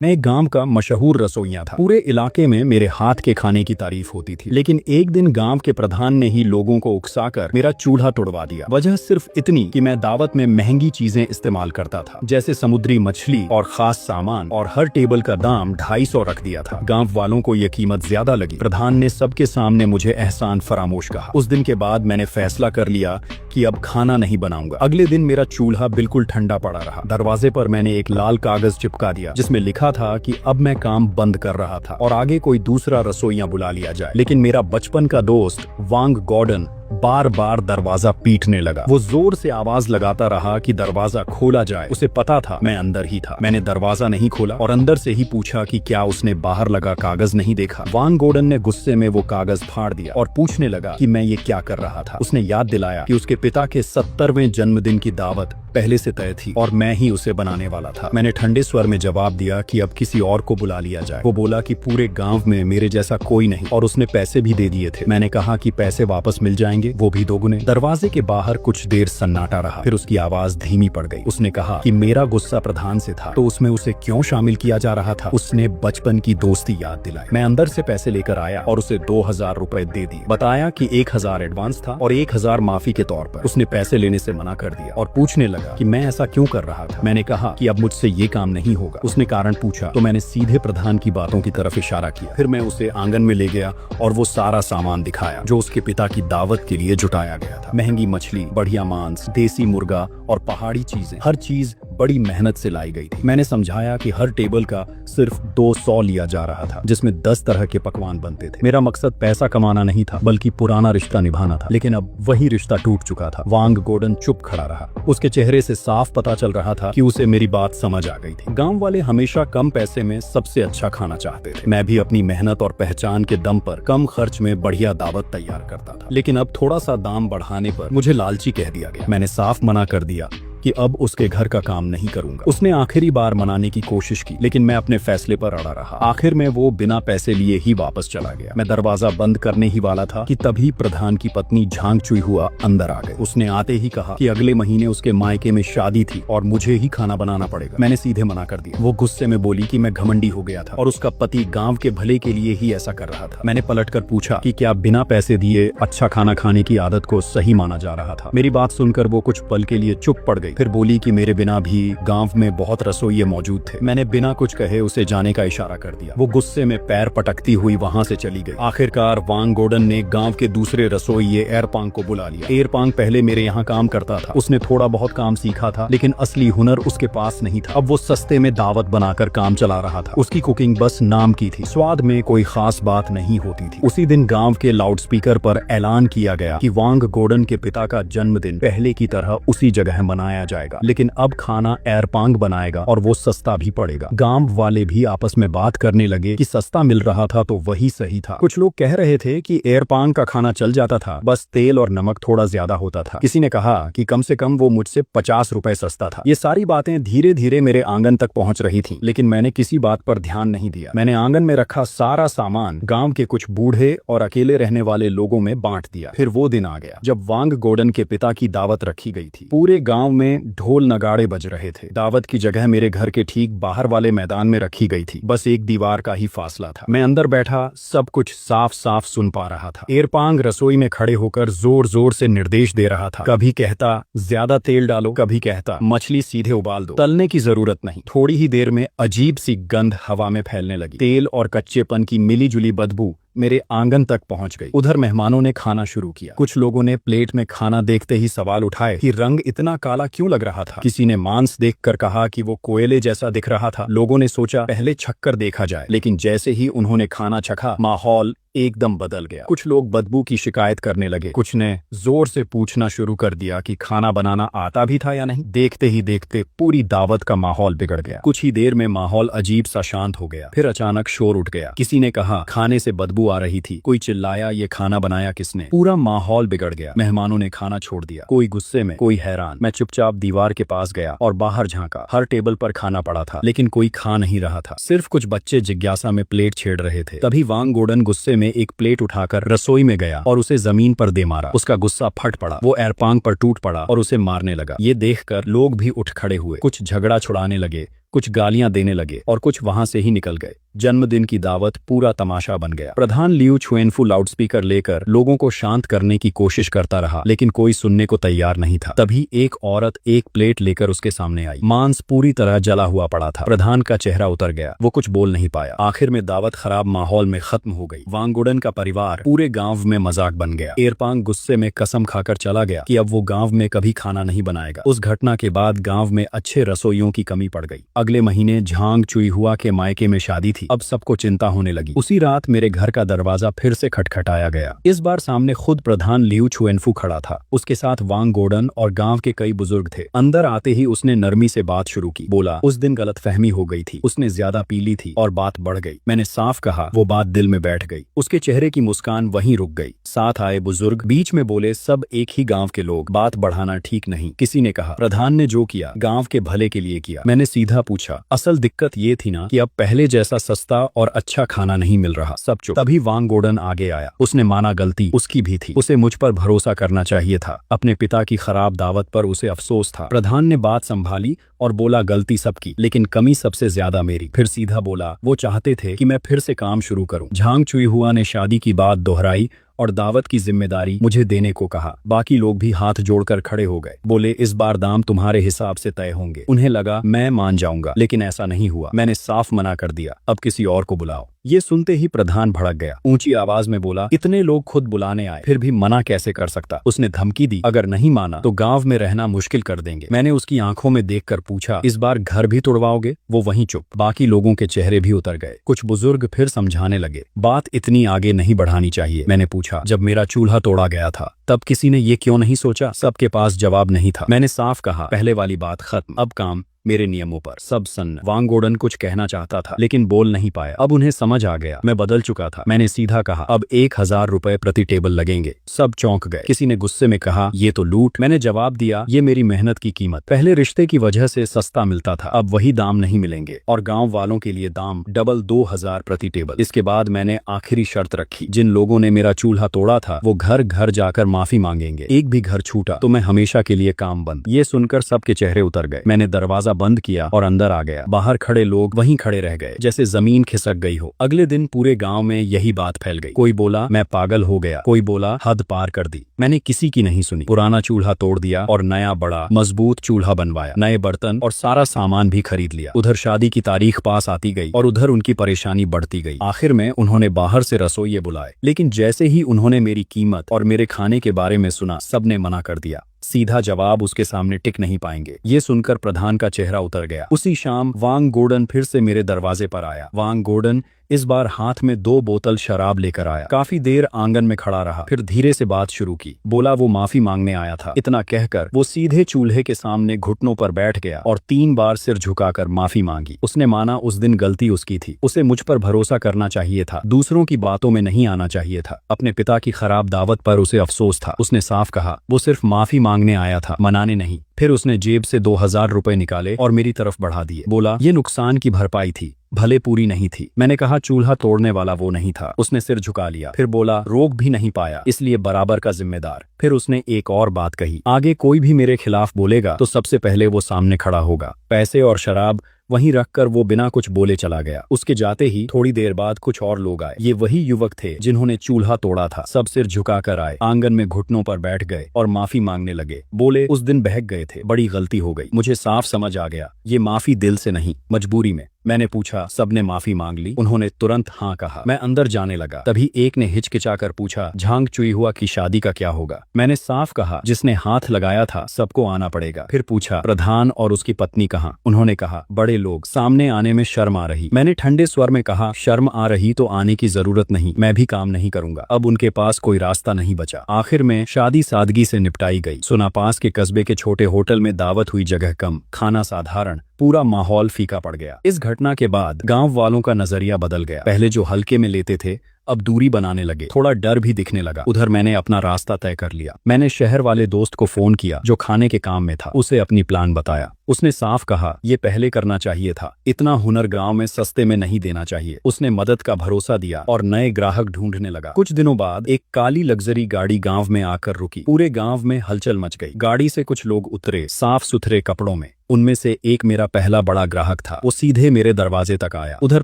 मैं एक गांव का मशहूर रसोइया था। पूरे इलाके में मेरे हाथ के खाने की तारीफ होती थी। लेकिन एक दिन गांव के प्रधान ने ही लोगों को उकसाकर मेरा चूल्हा तोड़वा दिया। वजह सिर्फ इतनी कि मैं दावत में महंगी चीजें इस्तेमाल करता था, जैसे समुद्री मछली और खास सामान, और हर टेबल का दाम 250 रख दिया था। गाँव वालों को ये कीमत ज्यादा लगी। प्रधान ने सबके सामने मुझे एहसान फरामोश कहा। उस दिन के बाद मैंने फैसला कर लिया कि अब खाना नहीं बनाऊंगा। अगले दिन मेरा चूल्हा बिल्कुल ठंडा पड़ा रहा। दरवाजे पर मैंने एक लाल कागज चिपका दिया जिसमें लिखा था कि अब मैं काम बंद कर रहा था और आगे कोई दूसरा रसोइया बुला लिया जाए। लेकिन मेरा बचपन का दोस्त वांग गॉर्डन बार बार दरवाजा पीटने लगा। वो जोर से आवाज लगाता रहा कि दरवाजा खोला जाए। उसे पता था मैं अंदर ही था। मैंने दरवाजा नहीं खोला और अंदर से ही पूछा कि क्या उसने बाहर लगा कागज नहीं देखा। वांग गॉर्डन ने गुस्से में वो कागज फाड़ दिया और पूछने लगा कि मैं ये क्या कर रहा था। उसने याद दिलाया कि उसके पिता के 70वें जन्मदिन की दावत पहले से तय थी और मैं ही उसे बनाने वाला था। मैंने ठंडे स्वर में जवाब दिया कि अब किसी और को बुला लिया जाए। वो बोला कि पूरे गांव में मेरे जैसा कोई नहीं, और उसने पैसे भी दे दिए थे। मैंने कहा कि पैसे वापस मिल जाएंगे, वो भी दोगुने। दरवाजे के बाहर कुछ देर सन्नाटा रहा, फिर उसकी आवाज धीमी पड़ गई। उसने कहा कि मेरा गुस्सा प्रधान से था तो उसमें उसे क्यों शामिल किया जा रहा था। उसने बचपन की दोस्ती याद दिलाई। मैं अंदर से पैसे लेकर आया और उसे 2000 रुपए दे दिए। बताया कि 1000 एडवांस था और 1000 माफी के तौर पर। उसने पैसे लेने से मना कर दिया और पूछने लगा कि मैं ऐसा क्यों कर रहा था। मैंने कहा कि अब मुझसे ये काम नहीं होगा। उसने कारण पूछा तो मैंने सीधे प्रधान की बातों की तरफ इशारा किया। फिर मैं उसे आंगन में ले गया और वो सारा सामान दिखाया जो उसके पिता की दावत के लिए जुटाया गया था। महंगी मछली, बढ़िया मांस, देसी मुर्गा और पहाड़ी चीजें, हर चीज बड़ी मेहनत से लाई गई थी। मैंने समझाया कि हर टेबल का सिर्फ 200 लिया जा रहा था, जिसमें 10 तरह के पकवान बनते थे। मेरा मकसद पैसा कमाना नहीं था, बल्कि पुराना रिश्ता निभाना था। लेकिन अब वही रिश्ता टूट चुका था। वांग गॉर्डन चुप खड़ा रहा। उसके चेहरे से साफ पता चल रहा था कि उसे मेरी बात समझ आ गई थी। गांव वाले हमेशा कम पैसे में सबसे अच्छा खाना चाहते थे। मैं भी अपनी मेहनत और पहचान के दम पर कम खर्च में बढ़िया दावत तैयार करता था। लेकिन अब थोड़ा सा दाम बढ़ाने पर मुझे लालची कह दिया गया। मैंने साफ मना कर दिया कि अब उसके घर का काम नहीं करूंगा। उसने आखिरी बार मनाने की कोशिश की, लेकिन मैं अपने फैसले पर अड़ा रहा। आखिर में वो बिना पैसे लिए ही वापस चला गया। मैं दरवाजा बंद करने ही वाला था कि तभी प्रधान की पत्नी झांग चुई हुआ अंदर आ गई। उसने आते ही कहा कि अगले महीने उसके मायके में शादी थी और मुझे ही खाना बनाना पड़ेगा। मैंने सीधे मना कर दिया। वो गुस्से में बोली कि मैं घमंडी हो गया था और उसका पति गाँव के भले के लिए ही ऐसा कर रहा था। मैंने पलट कर पूछा कि क्या बिना पैसे दिए अच्छा खाना खाने की आदत को सही माना जा रहा था। मेरी बात सुनकर वो कुछ पल के लिए चुप पड़ गई। फिर बोली कि मेरे बिना भी गांव में बहुत रसोइये मौजूद थे। मैंने बिना कुछ कहे उसे जाने का इशारा कर दिया। वो गुस्से में पैर पटकती हुई वहां से चली गई। आखिरकार वांग गॉर्डन ने गांव के दूसरे रसोइये एरपांग को बुला लिया। एरपांग पहले मेरे यहाँ काम करता था। उसने थोड़ा बहुत काम सीखा था, लेकिन असली हुनर उसके पास नहीं था। अब वो सस्ते में दावत बनाकर काम चला रहा था। उसकी कुकिंग बस नाम की थी, स्वाद में कोई खास बात नहीं होती थी। उसी दिन गाँव के लाउडस्पीकर पर ऐलान किया गया कि वांग गॉर्डन के पिता का जन्मदिन पहले की तरह उसी जगह मनाया जाएगा। लेकिन अब खाना एरपांग बनाएगा और वो सस्ता भी पड़ेगा। गांव वाले भी आपस में बात करने लगे कि सस्ता मिल रहा था तो वही सही था। कुछ लोग कह रहे थे कि एरपांग का खाना चल जाता था, बस तेल और नमक थोड़ा ज्यादा होता था। किसी ने कहा कि कम से कम वो मुझसे 50 रुपए सस्ता था। ये सारी बातें धीरे धीरे मेरे आंगन तक पहुंच रही थी, लेकिन मैंने किसी बात पर ध्यान नहीं दिया। मैंने आंगन में रखा सारा सामान गांव के कुछ बूढ़े और अकेले रहने वाले लोगों में बांट दिया। फिर वो दिन आ गया जब वांग गॉर्डन के पिता की दावत रखी गई थी। पूरे गाँव में ढोल नगाड़े बज रहे थे। दावत की जगह मेरे घर के ठीक बाहर वाले मैदान में रखी गई थी। बस एक दीवार का ही फासला था। मैं अंदर बैठा सब कुछ साफ साफ सुन पा रहा था। एरपांग रसोई में खड़े होकर जोर जोर से निर्देश दे रहा था। कभी कहता ज्यादा तेल डालो, कभी कहता मछली सीधे उबाल दो, तलने की जरूरत नहीं। थोड़ी ही देर में अजीब सी गंध हवा में फैलने लगी। तेल और कच्चेपन की मिली जुली बदबू मेरे आंगन तक पहुंच गई। उधर मेहमानों ने खाना शुरू किया। कुछ लोगों ने प्लेट में खाना देखते ही सवाल उठाए कि रंग इतना काला क्यों लग रहा था। किसी ने मांस देखकर कहा कि वो कोयले जैसा दिख रहा था। लोगों ने सोचा पहले छक्कर देखा जाए, लेकिन जैसे ही उन्होंने खाना चखा माहौल एकदम बदल गया। कुछ लोग बदबू की शिकायत करने लगे। कुछ ने जोर से पूछना शुरू कर दिया कि खाना बनाना आता भी था या नहीं। देखते ही देखते पूरी दावत का माहौल बिगड़ गया। कुछ ही देर में माहौल अजीब सा शांत हो गया। फिर अचानक शोर उठ गया। किसी ने कहा खाने से बदबू आ रही थी। कोई चिल्लाया ये खाना बनाया किसने। पूरा माहौल बिगड़ गया। मेहमानों ने खाना छोड़ दिया, कोई गुस्से में, कोई हैरान। मैं चुपचाप दीवार के पास गया और बाहर झांका। हर टेबल पर खाना पड़ा था, लेकिन कोई खा नहीं रहा था। सिर्फ कुछ बच्चे जिज्ञासा में प्लेट छेड़ रहे थे। तभी वांग गॉर्डन गुस्से में एक प्लेट उठाकर रसोई में गया और उसे जमीन पर दे मारा। उसका गुस्सा फट पड़ा। वो एरपांग पर टूट पड़ा और उसे मारने लगा। ये देखकर लोग भी उठ खड़े हुए। कुछ झगड़ा छुड़ाने लगे, कुछ गालियां देने लगे और कुछ वहां से ही निकल गए। जन्मदिन की दावत पूरा तमाशा बन गया। प्रधान लियू छुएनफू लाउडस्पीकर लेकर लोगों को शांत करने की कोशिश करता रहा, लेकिन कोई सुनने को तैयार नहीं था। तभी एक औरत एक प्लेट लेकर उसके सामने आई। मांस पूरी तरह जला हुआ पड़ा था। प्रधान का चेहरा उतर गया, वो कुछ बोल नहीं पाया। आखिर में दावत खराब माहौल में खत्म हो गई। वांगगुडन का परिवार पूरे गांव में मजाक बन गया। एरपांग गुस्से में कसम खाकर चला गया कि अब वो गांव में कभी खाना नहीं बनाएगा। उस घटना के बाद गांव में अच्छे रसोइयों की कमी पड़ गई। अगले महीने झांग चुईहुआ के मायके में शादी थी। अब सबको चिंता होने लगी। उसी रात मेरे घर का दरवाजा फिर से खटखटाया गया। इस बार सामने खुद प्रधान लियू छुएनफू खड़ा था। उसके साथ वांगगोडन और गांव के कई बुजुर्ग थे। अंदर आते ही उसने नरमी से बात शुरू की। बोला, उस दिन गलतफहमी हो गई थी, उसने ज्यादा पी ली थी और बात बढ़ गई। मैंने साफ कहा, वो बात दिल में बैठ गई। उसके चेहरे की मुस्कान वहीं रुक गई। साथ आए बुजुर्ग बीच में बोले, सब एक ही गांव के लोग, बात बढ़ाना ठीक नहीं। किसी ने कहा, प्रधान ने जो किया गांव के भले के लिए किया। मैंने सीधा पूछा, असल दिक्कत ये थी ना कि अब पहले जैसा सस्ता और अच्छा खाना नहीं मिल रहा। सब चुप। तभी वांगगोडन आगे आया। उसने माना गलती उसकी भी थी। उसे मुझ पर भरोसा करना चाहिए था। अपने पिता की खराब दावत पर उसे अफसोस था। प्रधान ने बात संभाली और बोला, गलती सबकी, लेकिन कमी सबसे ज्यादा मेरी। फिर सीधा बोला, वो चाहते थे कि मैं फिर से काम शुरू करूं। झांग चुईहुआ ने शादी की बात दोहराई और दावत की जिम्मेदारी मुझे देने को कहा। बाकी लोग भी हाथ जोड़कर खड़े हो गए। बोले, इस बार दाम तुम्हारे हिसाब से तय होंगे। उन्हें लगा मैं मान जाऊंगा, लेकिन ऐसा नहीं हुआ। मैंने साफ मना कर दिया, अब किसी और को बुलाओ। ये सुनते ही प्रधान भड़क गया। ऊंची आवाज में बोला, इतने लोग खुद बुलाने आए, फिर भी मना कैसे कर सकता। उसने धमकी दी, अगर नहीं माना तो गांव में रहना मुश्किल कर देंगे। मैंने उसकी आंखों में देखकर पूछा, इस बार घर भी तुड़वाओगे? वो वहीं चुप। बाकी लोगों के चेहरे भी उतर गए। कुछ बुजुर्ग फिर समझाने लगे, बात इतनी आगे नहीं बढ़ानी चाहिए। मैंने पूछा, जब मेरा चूल्हा तोड़ा गया था तब किसी ने ये क्यों नहीं सोचा? सबके पास जवाब नहीं था। मैंने साफ कहा, पहले वाली बात खत्म, अब काम मेरे नियमों पर। सब सन्न। वांगगोडन कुछ कहना चाहता था लेकिन बोल नहीं पाया। अब उन्हें समझ आ गया मैं बदल चुका था। मैंने सीधा कहा, अब 1000 रुपए प्रति टेबल लगेंगे। सब चौंक गए। किसी ने गुस्से में कहा, ये तो लूट। मैंने जवाब दिया, ये मेरी मेहनत की कीमत। पहले रिश्ते की वजह से सस्ता मिलता था, अब वही दाम नहीं मिलेंगे और गाँव वालों के लिए दाम डबल, 2000 प्रति टेबल। इसके बाद मैंने आखिरी शर्त रखी, जिन लोगों ने मेरा चूल्हा तोड़ा था वो घर घर जाकर माफी मांगेंगे। एक भी घर छूटा तो मैं हमेशा के लिए काम बंद। ये सुनकर सबके चेहरे उतर गए। मैंने दरवाजा बंद किया और अंदर आ गया। बाहर खड़े लोग वहीं खड़े रह गए जैसे जमीन खिसक गई हो। अगले दिन पूरे गांव में यही बात फैल गई। कोई बोला मैं पागल हो गया, कोई बोला हद पार कर दी। मैंने किसी की नहीं सुनी। पुराना चूल्हा तोड़ दिया और नया बड़ा मजबूत चूल्हा बनवाया। नए बर्तन और सारा सामान भी खरीद लिया। उधर शादी की तारीख पास आती गई और उधर उनकी परेशानी बढ़ती गई। आखिर में उन्होंने बाहर से रसोइये बुलाए, लेकिन जैसे ही उन्होंने मेरी कीमत और मेरे खाने के बारे में सुना, सबने मना कर दिया। सीधा जवाब उसके सामने टिक नहीं पाएंगे। ये सुनकर प्रधान का चेहरा उतर गया। उसी शाम वांगगोडन फिर से मेरे दरवाजे पर आया। वांगगोडन इस बार हाथ में 2 बोतल शराब लेकर आया। काफी देर आंगन में खड़ा रहा, फिर धीरे से बात शुरू की। बोला वो माफी मांगने आया था। इतना कहकर वो सीधे चूल्हे के सामने घुटनों पर बैठ गया और 3 बार सिर झुकाकर माफी मांगी। उसने माना उस दिन गलती उसकी थी। उसे मुझ पर भरोसा करना चाहिए था, दूसरों की बातों में नहीं आना चाहिए था। अपने पिता की खराब दावत पर उसे अफसोस था। उसने साफ कहा, वो सिर्फ माफी मांगने आया था, मनाने नहीं। फिर उसने जेब से 2000 रुपए निकाले और मेरी तरफ बढ़ा दिए। बोला ये नुकसान की भरपाई थी, भले पूरी नहीं थी। मैंने कहा चूल्हा तोड़ने वाला वो नहीं था। उसने सिर झुका लिया। फिर बोला रोक भी नहीं पाया, इसलिए बराबर का जिम्मेदार। फिर उसने एक और बात कही, आगे कोई भी मेरे खिलाफ बोलेगा तो सबसे पहले वो सामने खड़ा होगा। पैसे और शराब वहीं रखकर वो बिना कुछ बोले चला गया। उसके जाते ही थोड़ी देर बाद कुछ और लोग आए। ये वही युवक थे जिन्होंने चूल्हा तोड़ा था। सब सिर झुकाकर आए, आंगन में घुटनों पर बैठ गए और माफी मांगने लगे। बोले उस दिन बहक गए थे, बड़ी गलती हो गई। मुझे साफ समझ आ गया, ये माफी दिल से नहीं, मजबूरी में। मैंने पूछा सबने माफी मांग ली? उन्होंने तुरंत हाँ कहा। मैं अंदर जाने लगा, तभी एक ने हिचकिचाकर पूछा झांग चुईहुआ की शादी का क्या होगा? मैंने साफ कहा जिसने हाथ लगाया था सबको आना पड़ेगा। फिर पूछा प्रधान और उसकी पत्नी कहाँ? उन्होंने कहा बड़े लोग, सामने आने में शर्म आ रही। मैंने ठंडे स्वर में कहा शर्म आ रही तो आने की जरूरत नहीं, मैं भी काम नहीं करूंगा। अब उनके पास कोई रास्ता नहीं बचा। आखिर में शादी सादगी से निपटाई गई। सुना पास के कस्बे के छोटे होटल में दावत हुई, जगह कम, खाना साधारण, पूरा माहौल फीका पड़ गया। इस घटना के बाद गांव वालों का नजरिया बदल गया। पहले जो हल्के में लेते थे अब दूरी बनाने लगे, थोड़ा डर भी दिखने लगा। उधर मैंने अपना रास्ता तय कर लिया। मैंने शहर वाले दोस्त को फोन किया जो खाने के काम में था, उसे अपनी प्लान बताया। उसने साफ कहा ये पहले करना चाहिए था, इतना हुनर गांव में सस्ते में नहीं देना चाहिए। उसने मदद का भरोसा दिया और नए ग्राहक ढूंढने लगा। कुछ दिनों बाद एक काली लग्जरी गाड़ी गांव में आकर रुकी। पूरे गांव में हलचल मच गई। गाड़ी से कुछ लोग उतरे, साफ सुथरे कपड़ों में, उनमें से एक मेरा पहला बड़ा ग्राहक था। वो सीधे मेरे दरवाजे तक आया। उधर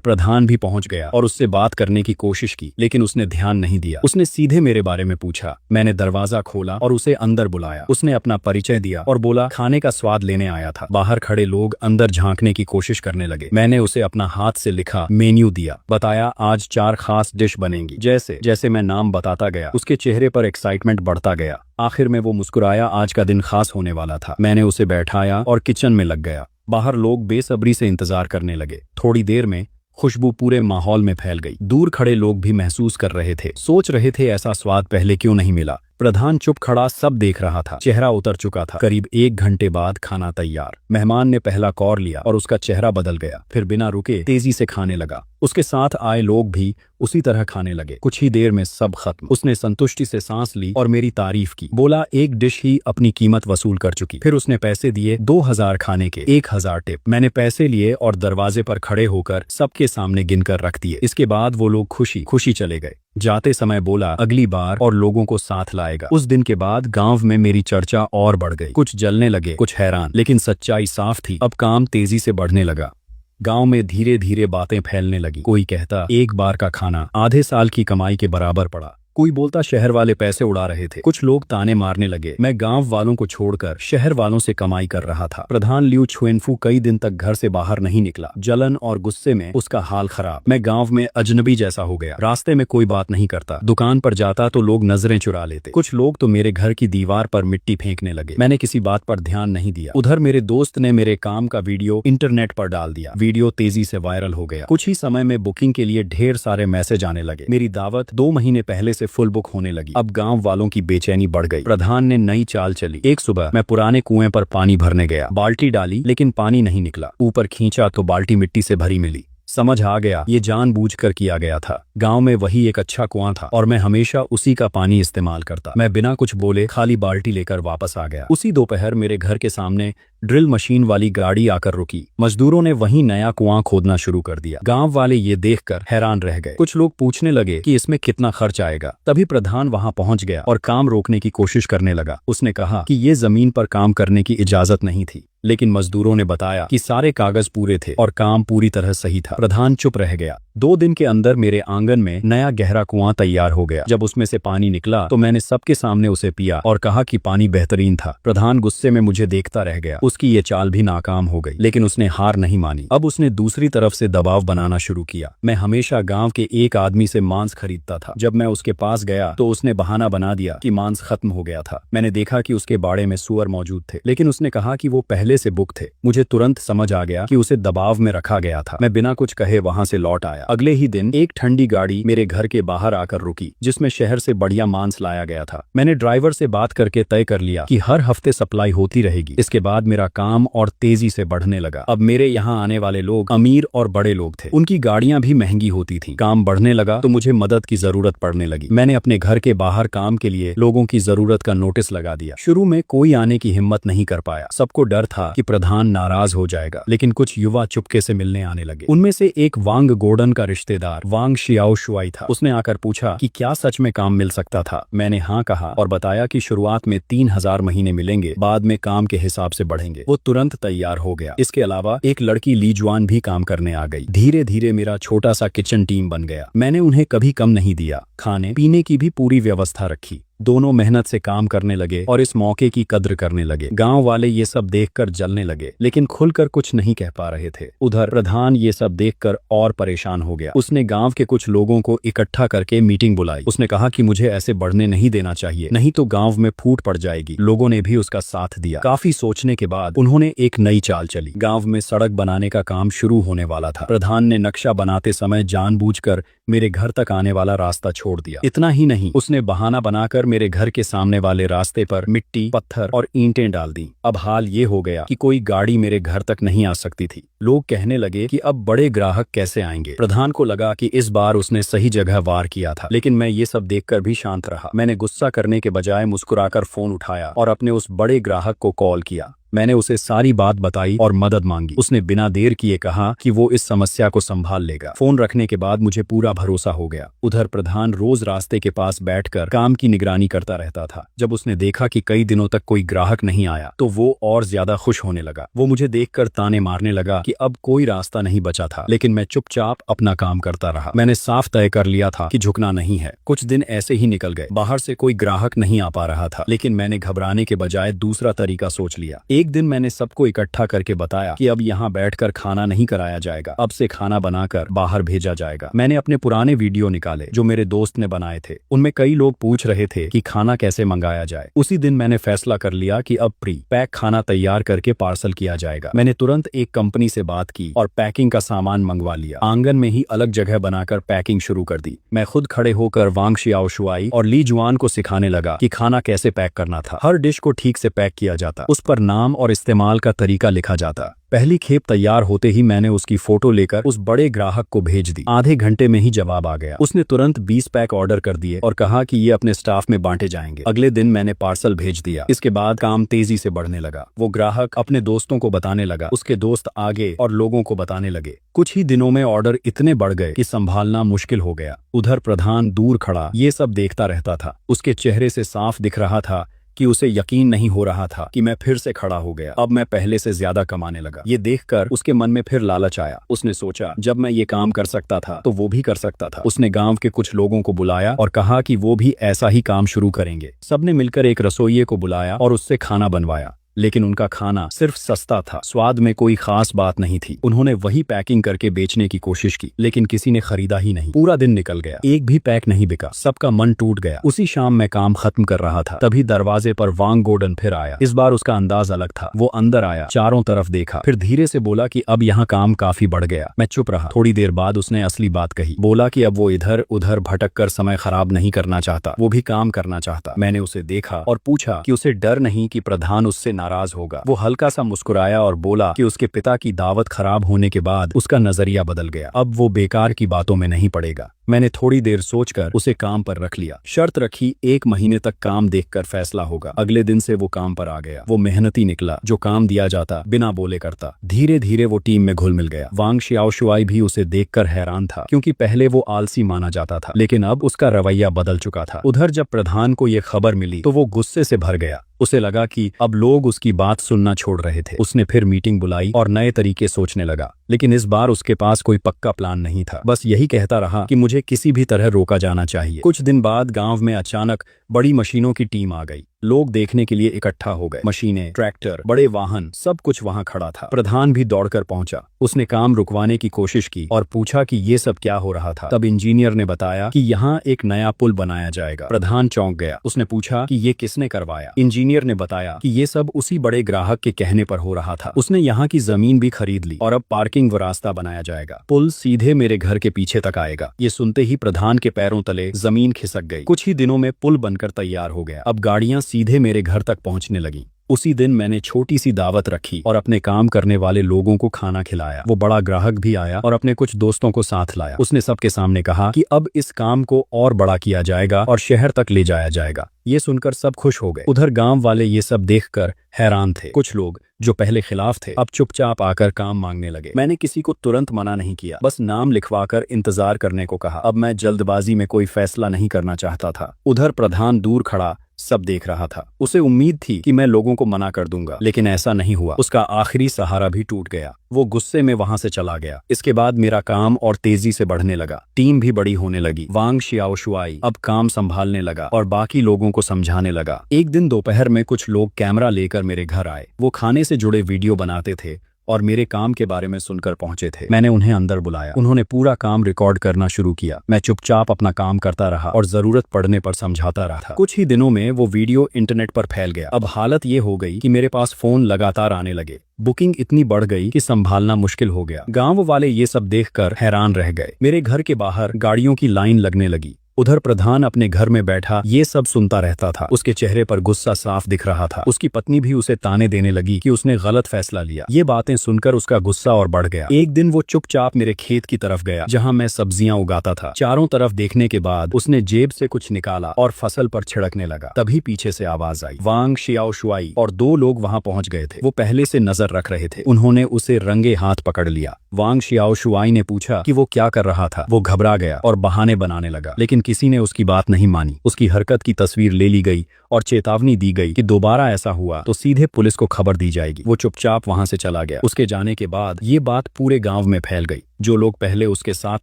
प्रधान भी पहुंच गया और उससे बात करने की कोशिश की, लेकिन उसने ध्यान नहीं दिया। उसने सीधे मेरे बारे में पूछा। मैंने दरवाजा खोला और उसे अंदर बुलाया। उसने अपना परिचय दिया और बोला खाने का स्वाद लेने आया था। बाहर खड़े लोग अंदर झांकने की कोशिश करने लगे। मैंने उसे अपना हाथ से लिखा मेन्यू दिया, बताया आज 4 खास डिश बनेंगी। जैसे जैसे मैं नाम बताता गया उसके चेहरे पर एक्साइटमेंट बढ़ता गया। आखिर में वो मुस्कुराया। आज का दिन खास होने वाला था। मैंने उसे बैठाया और किचन में लग गया। बाहर लोग बेसब्री से इंतजार करने लगे। थोड़ी देर में खुशबू पूरे माहौल में फैल गई। दूर खड़े लोग भी महसूस कर रहे थे, सोच रहे थे ऐसा स्वाद पहले क्यों नहीं मिला। प्रधान चुप खड़ा सब देख रहा था। चेहरा उतर चुका था। करीब 1 घंटे बाद खाना तैयार। मेहमान ने पहला कौर लिया और उसका चेहरा बदल गया। फिर बिना रुके तेजी से खाने लगा। उसके साथ आए लोग भी उसी तरह खाने लगे। कुछ ही देर में सब खत्म। उसने संतुष्टि से सांस ली और मेरी तारीफ की। बोला एक डिश ही अपनी कीमत वसूल कर चुकी। फिर उसने पैसे दिए 2000 खाने के, 1000 टिप। मैंने पैसे लिए और दरवाजे पर खड़े होकर सबके सामने गिनकर रख दिए। इसके बाद वो लोग खुशी खुशी चले गए। जाते समय बोला अगली बार और लोगों को साथ लाएगा। उस दिन के बाद गांव में मेरी चर्चा और बढ़ गई। कुछ जलने लगे, कुछ हैरान, लेकिन सच्चाई साफ थी। अब काम तेजी से बढ़ने लगा। गांव में धीरे धीरे बातें फैलने लगी। कोई कहता एक बार का खाना आधे साल की कमाई के बराबर पड़ा। कोई बोलता शहर वाले पैसे उड़ा रहे थे। कुछ लोग ताने मारने लगे। मैं गांव वालों को छोड़कर शहर वालों से कमाई कर रहा था। प्रधान लियू छुएनफू कई दिन तक घर से बाहर नहीं निकला। जलन और गुस्से में उसका हाल खराब। मैं गांव में अजनबी जैसा हो गया। रास्ते में कोई बात नहीं करता। दुकान पर जाता तो लोग नजरें चुरा लेते। कुछ लोग तो मेरे घर की दीवार पर मिट्टी फेंकने लगे। मैंने किसी बात पर ध्यान नहीं दिया। उधर मेरे दोस्त ने मेरे काम का वीडियो इंटरनेट पर डाल दिया। वीडियो तेजी से वायरल हो गया। कुछ ही समय में बुकिंग के लिए ढेर सारे मैसेज आने लगे। मेरी दावत 2 महीने पहले से फुल बुक होने लगी। अब गांव वालों की बेचैनी बढ़ गई। प्रधान ने नई चाल चली। एक सुबह मैं पुराने कुएं पर पानी भरने गया। बाल्टी डाली लेकिन पानी नहीं निकला। ऊपर खींचा तो बाल्टी मिट्टी से भरी मिली। समझ आ गया ये जानबूझकर किया गया था। गांव में वही एक अच्छा कुआं था और मैं हमेशा उसी का पानी इस्तेमाल करता। मैं बिना कुछ बोले खाली बाल्टी लेकर वापस आ गया। उसी दोपहर मेरे घर के सामने ड्रिल मशीन वाली गाड़ी आकर रुकी। मजदूरों ने वहीं नया कुआं खोदना शुरू कर दिया। गांव वाले ये देखकर हैरान रह गए। कुछ लोग पूछने लगे कि इसमें कितना खर्च आएगा। तभी प्रधान वहां पहुंच गया और काम रोकने की कोशिश करने लगा। उसने कहा कि ये जमीन पर काम करने की इजाजत नहीं थी, लेकिन मजदूरों ने बताया कि सारे कागज पूरे थे और काम पूरी तरह सही था। प्रधान चुप रह गया। 2 दिन के अंदर मेरे आंगन में नया गहरा कुआं तैयार हो गया। जब उसमें से पानी निकला तो मैंने सबके सामने उसे पिया और कहा कि पानी बेहतरीन था। प्रधान गुस्से में मुझे देखता रह गया। उसकी ये चाल भी नाकाम हो गई, लेकिन उसने हार नहीं मानी। अब उसने दूसरी तरफ से दबाव बनाना शुरू किया। मैं हमेशा गांव के एक आदमी से मांस खरीदता था। जब मैं उसके पास गया तो उसने बहाना बना दिया कि मांस खत्म हो गया था। मैंने देखा कि उसके बाड़े में सूअर मौजूद थे, लेकिन उसने कहा कि वो पहले से बुक थे। मुझे तुरंत समझ आ गया कि उसे दबाव में रखा गया था। मैं बिना कुछ कहे वहां से लौट आया। अगले ही दिन एक ठंडी गाड़ी मेरे घर के बाहर आकर रुकी, जिसमें शहर से बढ़िया मांस लाया गया था। मैंने ड्राइवर से बात करके तय कर लिया कि हर हफ्ते सप्लाई होती रहेगी। इसके बाद मेरा काम और तेजी से बढ़ने लगा। अब मेरे यहाँ आने वाले लोग अमीर और बड़े लोग थे। उनकी गाड़ियां भी महंगी होती थीं। काम बढ़ने लगा तो मुझे मदद की जरूरत पड़ने लगी। मैंने अपने घर के बाहर काम के लिए लोगों की जरूरत का नोटिस लगा दिया। शुरू में कोई आने की हिम्मत नहीं कर पाया। सबको डर था कि प्रधान नाराज हो जाएगा, लेकिन कुछ युवा चुपके से मिलने आने लगे। उनमें से एक वांग गोर्डन का रिश्तेदार वांग शियाओ शुआई था। उसने आकर पूछा कि क्या सच में काम मिल सकता था। मैंने हाँ कहा और बताया कि शुरुआत में 3000 महीने मिलेंगे, बाद में काम के हिसाब से बढ़ेंगे। वो तुरंत तैयार हो गया। इसके अलावा एक लड़की ली जुआन भी काम करने आ गई। धीरे धीरे मेरा छोटा सा किचन टीम बन गया। मैंने उन्हें कभी कम नहीं दिया। खाने पीने की भी पूरी व्यवस्था रखी। दोनों मेहनत से काम करने लगे और इस मौके की कद्र करने लगे। गांव वाले ये सब देखकर जलने लगे, लेकिन खुलकर कुछ नहीं कह पा रहे थे। उधर प्रधान ये सब देखकर और परेशान हो गया। उसने गांव के कुछ लोगों को इकट्ठा करके मीटिंग बुलाई। उसने कहा कि मुझे ऐसे बढ़ने नहीं देना चाहिए, नहीं तो गांव में फूट पड़ जाएगी। लोगों ने भी उसका साथ दिया। काफी सोचने के बाद उन्होंने एक नई चाल चली। गांव में सड़क बनाने का काम शुरू होने वाला था। प्रधान ने नक्शा बनाते समय जानबूझकर मेरे घर तक आने वाला रास्ता छोड़ दिया। इतना ही नहीं, उसने बहाना बनाकर मेरे घर के सामने वाले रास्ते पर मिट्टी, पत्थर और ईंटें डाल दी। अब हाल ये हो गया कि कोई गाड़ी मेरे घर तक नहीं आ सकती थी। लोग कहने लगे कि अब बड़े ग्राहक कैसे आएंगे। प्रधान को लगा कि इस बार उसने सही जगह वार किया था, लेकिन मैं ये सब देखकर भी शांत रहा। मैंने गुस्सा करने के बजाय मुस्कुराकर फोन उठाया और अपने उस बड़े ग्राहक को कॉल किया। मैंने उसे सारी बात बताई और मदद मांगी। उसने बिना देर किए कहा कि वो इस समस्या को संभाल लेगा। फोन रखने के बाद मुझे पूरा भरोसा हो गया। उधर प्रधान रोज रास्ते के पास बैठकर काम की निगरानी करता रहता था। जब उसने देखा कि कई दिनों तक कोई ग्राहक नहीं आया तो वो और ज्यादा खुश होने लगा। वो मुझे देखकर ताने मारने लगा कि अब कोई रास्ता नहीं बचा था, लेकिन मैं चुपचाप अपना काम करता रहा। मैंने साफ तय कर लिया था कि झुकना नहीं है। कुछ दिन ऐसे ही निकल गए। बाहर से कोई ग्राहक नहीं आ पा रहा था, लेकिन मैंने घबराने के बजाय दूसरा तरीका सोच लिया। एक दिन मैंने सबको इकट्ठा करके बताया कि अब यहाँ बैठकर खाना नहीं कराया जाएगा, अब से खाना बनाकर बाहर भेजा जाएगा। मैंने अपने पुराने वीडियो निकाले जो मेरे दोस्त ने बनाए थे। उनमें कई लोग पूछ रहे थे कि खाना कैसे मंगाया जाए। उसी दिन मैंने फैसला कर लिया कि अब प्री पैक खाना तैयार करके पार्सल किया जाएगा। मैंने तुरंत एक कंपनी से बात की और पैकिंग का सामान मंगवा लिया। आंगन में ही अलग जगह बनाकर पैकिंग शुरू कर दी। मैं खुद खड़े होकर वांग शियाओशुआई और ली जुआन को सिखाने लगा कि खाना कैसे पैक करना था। हर डिश को ठीक से पैक किया जाता, उस पर नाम और इस्तेमाल का तरीका लिखा जाता। पहली खेप तैयार होते ही मैंने उसकी फोटो लेकर उस बड़े ग्राहक को भेज दी। आधे घंटे में ही जवाब आ गया। उसने तुरंत 20 पैक ऑर्डर कर दिए और कहा कि ये अपने स्टाफ में बांटे जाएंगे। अगले दिन मैंने पार्सल भेज दिया। इसके बाद काम तेजी से बढ़ने लगा। वो ग्राहक अपने दोस्तों को बताने लगा, उसके दोस्त आगे और लोगों को बताने लगे। कुछ ही दिनों में ऑर्डर इतने बढ़ गए कि संभालना मुश्किल हो गया। उधर प्रधान दूर खड़ा ये सब देखता रहता था। उसके चेहरे से साफ दिख रहा था कि उसे यकीन नहीं हो रहा था कि मैं फिर से खड़ा हो गया। अब मैं पहले से ज्यादा कमाने लगा। ये देखकर उसके मन में फिर लालच आया। उसने सोचा जब मैं ये काम कर सकता था तो वो भी कर सकता था। उसने गांव के कुछ लोगों को बुलाया और कहा कि वो भी ऐसा ही काम शुरू करेंगे। सबने मिलकर एक रसोइये को बुलाया और उससे खाना बनवाया। लेकिन उनका खाना सिर्फ सस्ता था, स्वाद में कोई खास बात नहीं थी। उन्होंने वही पैकिंग करके बेचने की कोशिश की, लेकिन किसी ने खरीदा ही नहीं। पूरा दिन निकल गया, एक भी पैक नहीं बिका। सबका मन टूट गया। उसी शाम मैं काम खत्म कर रहा था, तभी दरवाजे पर वांग गोडन फिर आया। इस बार उसका अंदाज अलग था। वो अंदर आया, चारों तरफ देखा, फिर धीरे से बोला कि अब यहाँ काम काफी बढ़ गया। मैं चुप रहा। थोड़ी देर बाद उसने असली बात कही। बोला कि अब वो इधर उधर भटक कर समय खराब नहीं करना चाहता, वो भी काम करना चाहता। मैंने उसे देखा और पूछा कि उसे डर नहीं कि प्रधान उससे नाराज होगा। वो हल्का सा मुस्कुराया और बोला कि उसके पिता की दावत खराब होने के बाद उसका नजरिया बदल गया। अब वो बेकार की बातों में नहीं पड़ेगा। मैंने थोड़ी देर सोचकर उसे काम पर रख लिया। शर्त रखी 1 महीने तक काम देखकर फैसला होगा। अगले दिन से वो काम पर आ गया। वो मेहनती निकला, जो काम दिया जाता बिना बोले करता। धीरे धीरे वो टीम में घुल मिल गया। वांग शियाओशुआई भी उसे देखकर हैरान था, क्योंकि पहले वो आलसी माना जाता था, लेकिन अब उसका रवैया बदल चुका था। उधर जब प्रधान को ये खबर मिली तो वो गुस्से से भर गया। उसे लगा कि अब लोग उसकी बात सुनना छोड़ रहे थे। उसने फिर मीटिंग बुलाई और नए तरीके सोचने लगा, लेकिन इस बार उसके पास कोई पक्का प्लान नहीं था। बस यही कहता रहा कि मुझे किसी भी तरह रोका जाना चाहिए। कुछ दिन बाद गांव में अचानक बड़ी मशीनों की टीम आ गई। लोग देखने के लिए इकट्ठा हो गए। मशीनें, ट्रैक्टर, बड़े वाहन, सब कुछ वहां खड़ा था। प्रधान भी दौड़कर पहुंचा। उसने काम रुकवाने की कोशिश की और पूछा कि ये सब क्या हो रहा था। तब इंजीनियर ने बताया कि यहाँ एक नया पुल बनाया जाएगा। प्रधान चौंक गया। उसने पूछा कि ये किसने करवाया। इंजीनियर ने बताया कि ये सब उसी बड़े ग्राहक के कहने पर हो रहा था। उसने यहाँ की जमीन भी खरीद ली और अब पार्किंग व रास्ता बनाया जाएगा। पुल सीधे मेरे घर के पीछे तक आएगा। ये सुनते ही प्रधान के पैरों तले जमीन खिसक गई। कुछ ही दिनों में पुल बनकर तैयार हो गया। अब गाड़ियां सीधे मेरे घर तक पहुंचने लगी। उसी दिन मैंने छोटी सी दावत रखी और अपने काम करने वाले लोगों को खाना खिलाया। वो बड़ा ग्राहक भी आया और अपने कुछ दोस्तों को साथ लाया। उसने सबके सामने कहा कि अब इस काम को और बड़ा किया जाएगा और शहर तक ले जाया जाएगा। ये सुनकर सब खुश हो गए। उधर गांव वाले ये सब देखकर हैरान थे। कुछ लोग जो पहले खिलाफ थे अब चुपचाप आकर काम मांगने लगे। मैंने किसी को तुरंत मना नहीं किया, बस नाम लिखवाकर इंतजार करने को कहा। अब मैं जल्दबाजी में कोई फैसला नहीं करना चाहता था। उधर प्रधान दूर खड़ा सब देख रहा था। उसे उम्मीद थी कि मैं लोगों को मना कर दूंगा, लेकिन ऐसा नहीं हुआ। उसका आखिरी सहारा भी टूट गया। वो गुस्से में वहां से चला गया। इसके बाद मेरा काम और तेजी से बढ़ने लगा। टीम भी बड़ी होने लगी। वांग शियाओशुआई अब काम संभालने लगा और बाकी लोगों को समझाने लगा। एक दिन दोपहर में कुछ लोग कैमरा लेकर मेरे घर आए। वो खाने से जुड़े वीडियो बनाते थे और मेरे काम के बारे में सुनकर पहुंचे थे। मैंने उन्हें अंदर बुलाया। उन्होंने पूरा काम रिकॉर्ड करना शुरू किया। मैं चुपचाप अपना काम करता रहा और जरूरत पड़ने पर समझाता रहा। कुछ ही दिनों में वो वीडियो इंटरनेट पर फैल गया। अब हालत ये हो गई कि मेरे पास फोन लगातार आने लगे। बुकिंग इतनी बढ़ गई कि संभालना मुश्किल हो गया। गांव वाले ये सब देखकर हैरान रह गए। मेरे घर के बाहर गाड़ियों की लाइन लगने लगी। उधर प्रधान अपने घर में बैठा ये सब सुनता रहता था। उसके चेहरे पर गुस्सा साफ दिख रहा था। उसकी पत्नी भी उसे ताने देने लगी कि उसने गलत फैसला लिया। ये बातें सुनकर उसका गुस्सा और बढ़ गया। एक दिन वो चुपचाप मेरे खेत की तरफ गया जहाँ मैं सब्जियां उगाता था। चारों तरफ देखने के बाद उसने जेब से कुछ निकाला और फसल पर छिड़कने लगा। तभी पीछे से आवाज आई। वांग शियाओ शुआई और दो लोग वहां पहुंच गए थे। वो पहले से नजर रख रहे थे। उन्होंने उसे रंगे हाथ पकड़ लिया। वांग शियाओ शुआई ने पूछा कि वो क्या कर रहा था। वो घबरा गया और बहाने बनाने लगा, लेकिन किसी ने उसकी बात नहीं मानी। उसकी हरकत की तस्वीर ले ली गई और चेतावनी दी गई कि दोबारा ऐसा हुआ तो सीधे पुलिस को खबर दी जाएगी। वो चुपचाप वहां से चला गया। उसके जाने के बाद ये बात पूरे गांव में फैल गई। जो लोग पहले उसके साथ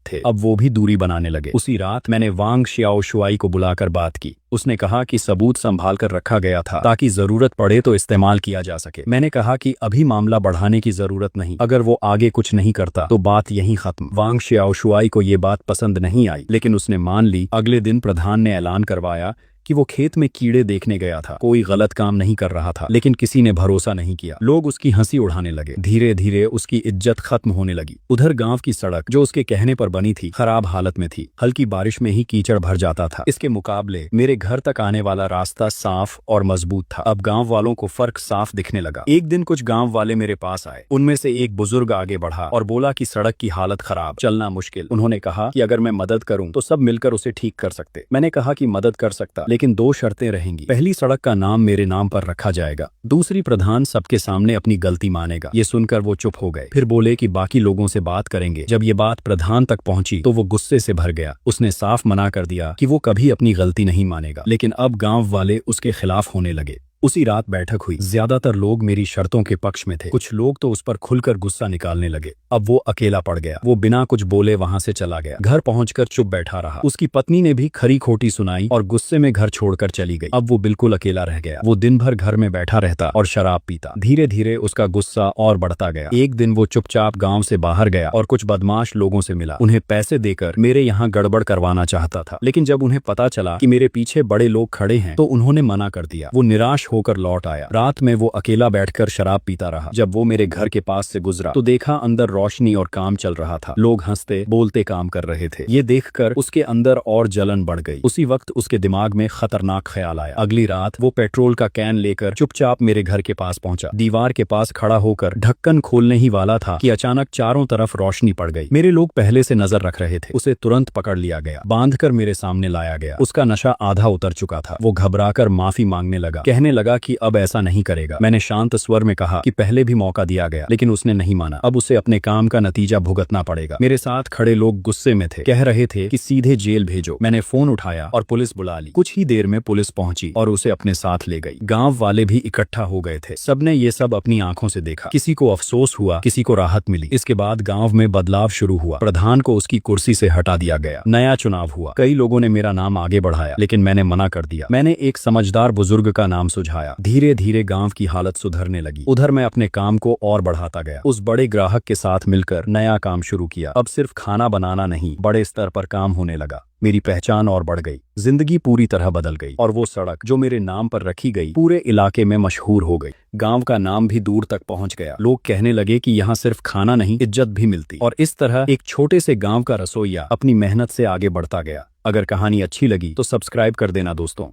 थे अब वो भी दूरी बनाने लगे। उसी रात मैंने वांग शियाओ शुआई को बुलाकर बात की। उसने कहा कि सबूत संभाल कर रखा गया था ताकि जरूरत पड़े तो इस्तेमाल किया जा सके। मैंने कहा कि अभी मामला बढ़ाने की जरूरत नहीं, अगर वो आगे कुछ नहीं करता तो बात यहीं खत्म। वांग शियाओ शुआई को ये बात पसंद नहीं आई, लेकिन उसने मान ली। अगले दिन प्रधान ने ऐलान करवाया कि वो खेत में कीड़े देखने गया था। कोई गलत काम नहीं कर रहा था, लेकिन किसी ने भरोसा नहीं किया। लोग उसकी हंसी उड़ाने लगे। धीरे धीरे उसकी इज्जत खत्म होने लगी। उधर गांव की सड़क जो उसके कहने पर बनी थी खराब हालत में थी। हल्की बारिश में ही कीचड़ भर जाता था। इसके मुकाबले मेरे घर तक आने वाला रास्ता साफ और मजबूत था। अब गांव वालों को फर्क साफ दिखने लगा। एक दिन कुछ गांव वाले मेरे पास आए। उनमें से एक बुजुर्ग आगे बढ़ा और बोला कि सड़क की हालत खराब, चलना मुश्किल। उन्होंने कहा कि अगर मैं मदद करूं तो सब मिलकर उसे ठीक कर सकते। मैंने कहा कि मदद कर सकता, लेकिन दो शर्तें रहेंगी। पहली, सड़क का नाम मेरे नाम पर रखा जाएगा। दूसरी, प्रधान सबके सामने अपनी गलती मानेगा। ये सुनकर वो चुप हो गए। फिर बोले कि बाकी लोगों से बात करेंगे। जब ये बात प्रधान तक पहुंची तो वो गुस्से से भर गया। उसने साफ मना कर दिया कि वो कभी अपनी गलती नहीं मानेगा। लेकिन अब गांव वाले उसके खिलाफ होने लगे। उसी रात बैठक हुई। ज्यादातर लोग मेरी शर्तों के पक्ष में थे। कुछ लोग तो उस पर खुलकर गुस्सा निकालने लगे। अब वो अकेला पड़ गया। वो बिना कुछ बोले वहां से चला गया। घर पहुंचकर चुप बैठा रहा। उसकी पत्नी ने भी खरी खोटी सुनाई और गुस्से में घर छोड़कर चली गई। अब वो बिल्कुल अकेला रह गया। वो दिन भर घर में बैठा रहता और शराब पीता। धीरे धीरे उसका गुस्सा और बढ़ता गया। एक दिन वो चुपचाप गांव से बाहर गया और कुछ बदमाश लोगों से मिला। उन्हें पैसे देकर मेरे यहाँ गड़बड़ करवाना चाहता था, लेकिन जब उन्हें पता चला कि मेरे पीछे बड़े लोग खड़े हैं तो उन्होंने मना कर दिया। वो निराश होकर लौट आया। रात में वो अकेला बैठकर शराब पीता रहा। जब वो मेरे घर के पास से गुजरा तो देखा अंदर रोशनी और काम चल रहा था। लोग हंसते बोलते काम कर रहे थे। ये देखकर उसके अंदर और जलन बढ़ गई। उसी वक्त उसके दिमाग में खतरनाक ख्याल आया। अगली रात वो पेट्रोल का कैन लेकर चुपचाप मेरे घर के पास पहुंचा। दीवार के पास खड़ा होकर ढक्कन खोलने ही वाला था कि अचानक चारों तरफ रोशनी पड़ गई। मेरे लोग पहले से नजर रख रहे थे। उसे तुरंत पकड़ लिया गया, बांधकर मेरे सामने लाया गया। उसका नशा आधा उतर चुका था। वो घबराकर माफी मांगने लगा, कहने लगा कि अब ऐसा नहीं करेगा। मैंने शांत स्वर में कहा कि पहले भी मौका दिया गया, लेकिन उसने नहीं माना। अब उसे अपने काम का नतीजा भुगतना पड़ेगा। मेरे साथ खड़े लोग गुस्से में थे, कह रहे थे कि सीधे जेल भेजो। मैंने फोन उठाया और पुलिस बुला ली। कुछ ही देर में पुलिस पहुंची और उसे अपने साथ ले गई। गांव वाले भी इकट्ठा हो गए थे। सबने ये सब अपनी आंखों से देखा। किसी को अफसोस हुआ, किसी को राहत मिली। इसके बाद गांव में बदलाव शुरू हुआ। प्रधान को उसकी कुर्सी से हटा दिया गया। नया चुनाव हुआ। कई लोगों ने मेरा नाम आगे बढ़ाया, लेकिन मैंने मना कर दिया। मैंने एक समझदार बुजुर्ग का नाम सुझाया। धीरे धीरे गांव की हालत सुधरने लगी। उधर मैं अपने काम को और बढ़ाता गया। उस बड़े ग्राहक के साथ मिलकर नया काम शुरू किया। अब सिर्फ खाना बनाना नहीं, बड़े स्तर पर काम होने लगा। मेरी पहचान और बढ़ गई। जिंदगी पूरी तरह बदल गई और वो सड़क जो मेरे नाम पर रखी गई पूरे इलाके में मशहूर हो गई। गांव का नाम भी दूर तक पहुंच गया। लोग कहने लगे कि यहाँ सिर्फ खाना नहीं, इज्जत भी मिलती। और इस तरह एक छोटे से गांव का रसोइया अपनी मेहनत से आगे बढ़ता गया। अगर कहानी अच्छी लगी तो सब्सक्राइब कर देना दोस्तों।